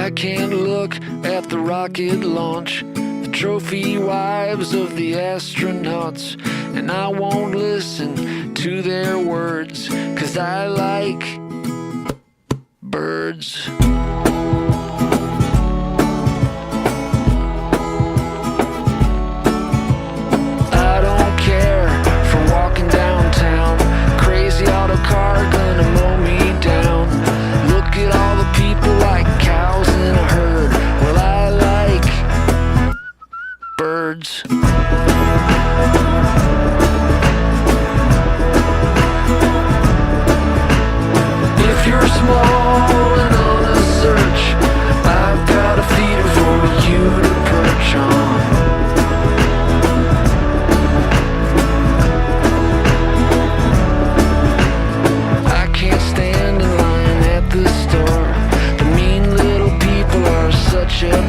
I can't look at the rocket launch, the trophy wives of the astronauts, and I won't listen to their words, 'cause I like birds. I don't care for walking downtown, crazy auto car gonna mow me down. Look at all the people like cows in a herd. Well, I like birds. If you're small and on a search, I've got a feeder for you to perch on. I can't stand in line at the store. The mean little people are such a